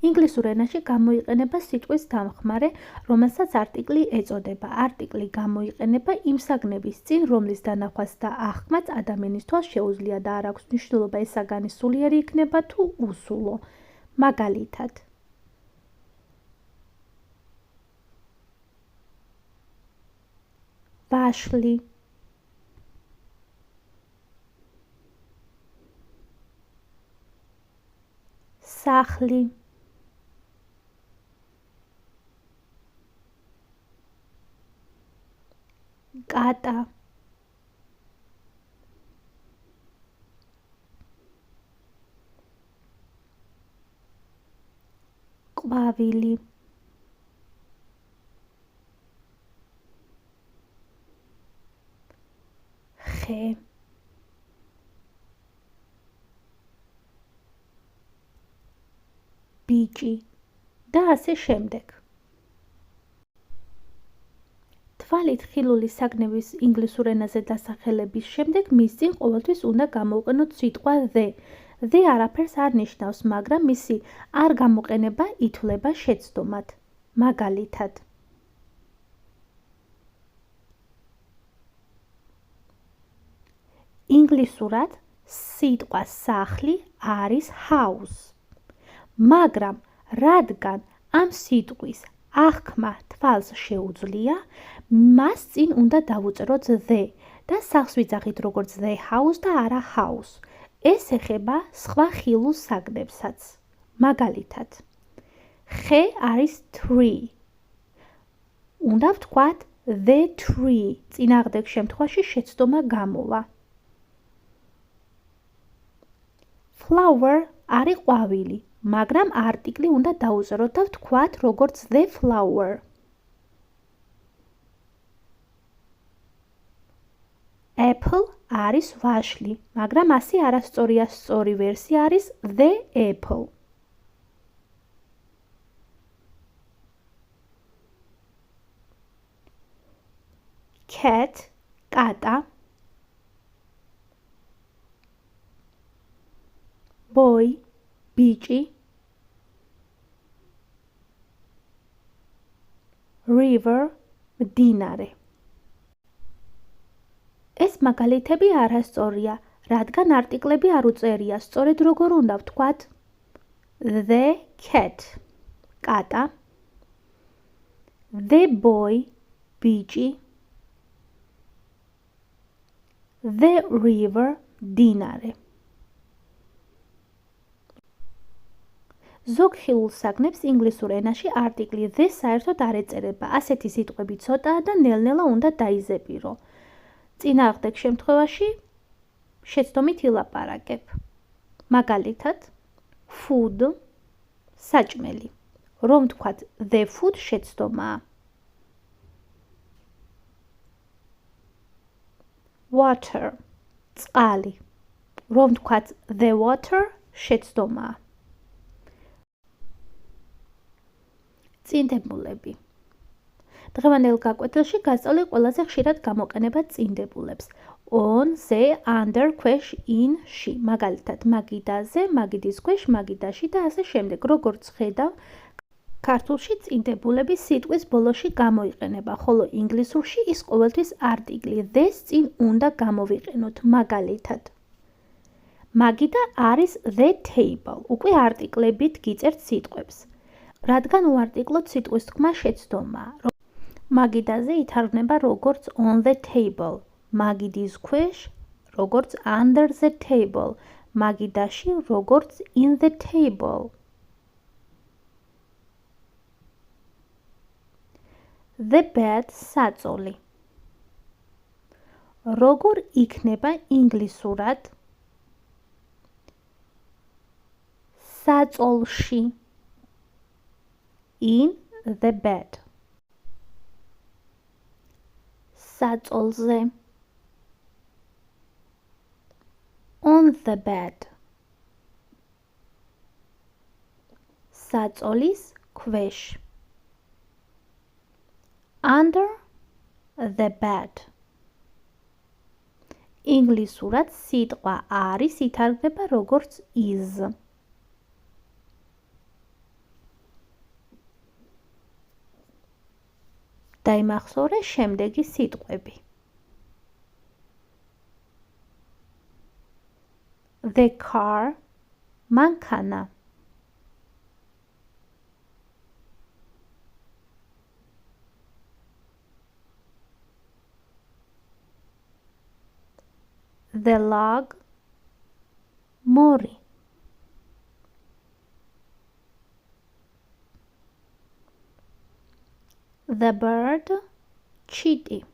ინგლისურ ენაში გამოიყენება სიტყვის დამხმარე, რომელსაც არტიკლი ეწოდება. არტიკლი გამოიყენება იმ საგნების წინ, რომლის დანახვაც და აღქმაც ადამიანის თვალს შეუძლია და არ აქვს მნიშვნელობა ეს საგანი სულიერი იქნება თუ უსულო. მაგალითად, ვაშლი, სახლი, კატა, ყვავილი, ხე, ბიჭი და ასე შემდეგ. თვალით ხილული საგნების ინგლისურ ენაზე დასახელების შემდეგ მის წინ ყოველთვის უნდა გამოვყენოთ სიტყვა the. The არაფერს არ ნიშნავს, მაგრამ მისი არ გამოყენება ითვლება შეცდომად. მაგალითად, ინგლისურად სიტყვა სახლი არის house, მაგრამ რადგან ამ სიტყვის აღქმა თვალს შეუძლია, მას წინ უნდა დავუწეროთ the და სახლს ვიძახით როგორც the house და არა house. ეს ეხება სხვა ხილულ საგნებსაც. მაგალითად, ხე არის tree. უნდა ვთქვათ the tree, წინააღმდეგ შემთხვევაში შეცდომა გამოვა. Flower არის ყვავილი, მაგრამ არტიკლი უნდა დაუწეროთ და ვთქვათ როგორც the flower. Apple არის ვაშლი, მაგრამ ასე არასწორია, სწორი ვერსია არის the apple. Cat, კატა, boy, ბიჭი, river, მდინარე. ეს მაგალითები არასწორია, რადგან არტიკლები არ უწერია, სწორედ როგორ უნდა ვთქვათ? The cat, კატა, the boy, ბიჭი, the river, მდინარე. ზოგ ხილულ საგნებს ინგლისურ ენაში არტიკლი the საერთოდ არ ეწერება. ასეთი სიტყვები ცოტაა და ნელ-ნელა უნდა დაიზეპირო. წინააღმდეგ შემთხვევაში შეცდომით ილაპარაკებ. მაგალითად, food, საჭმელი. რომ ვთქვათ the food შეცდომაა. Water, წყალი. რომ ვთქვათ the water შეცდომაა. წინდებულები. დღევანდელ გაკვეთილში გასწავლი ყველაზე ხშირად გამოყენება წინდებულებს. On, the, under, ქვეშ, in, ში. მაგალითად, მაგიდაზე, მაგიდის ქვეშ, მაგიდაში და ასე შემდეგ. როგორც ხედავ, ქართულში წინდებულები სიტყვის ბოლოში გამოიყენება, ხოლო ინგლისურში ის ყოველთვის არტიკლი the-ს წინ უნდა გამოვიყენოთ. მაგალითად, მაგიდა არის the table. უკვე არტიკლებით გიწერთ სიტყვებს. რადგან უარტიკლოდ სიტყვის თქმა შეცდომაა. მაგიდაზე ითარგმნება როგორც on the table, მაგიდის ქვეშ როგორც under the table, მაგიდაში როგორც in the table. The bed, საწოლი. როგორ იქნება ინგლისურად საწოლში? In the bed. საწოლზე. On the bed. საწოლის ქვეშ. Under the bed. ინგლისურად სიტყვა არის ითარგმნება როგორც is. დაიმახსოვრე შემდეგი სიტყვები. The car, მანქანა. The log, მორი. The bird, ჩიტი.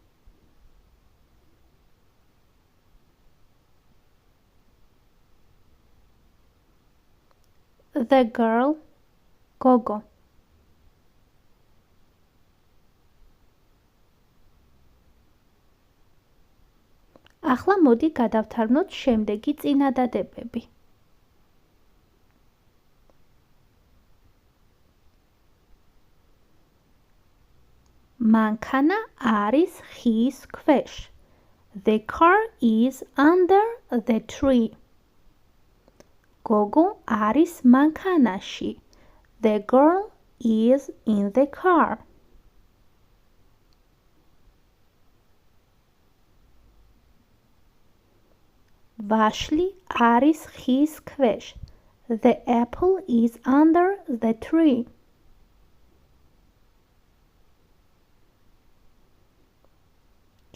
The girl, გოგო. ახლა მოდი გადავთარგმნოთ შემდეგი წინადადებები. მანქანა არის ხის ქვეშ. The car is under the tree. გოგო არის მანქანაში. The girl is in the car. ვაშლი არის ხის ქვეშ. The apple is under the tree.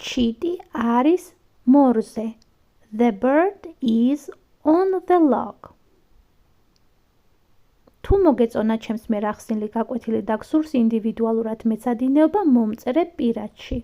ჩიტი არის მორზე. The bird is on the log. თუ მოგეწონა ჩემს მიერ ახსნილი გაკვეთილი და გსურს ინდივიდუალურად მეცადინეობა, მომწერე პირადში.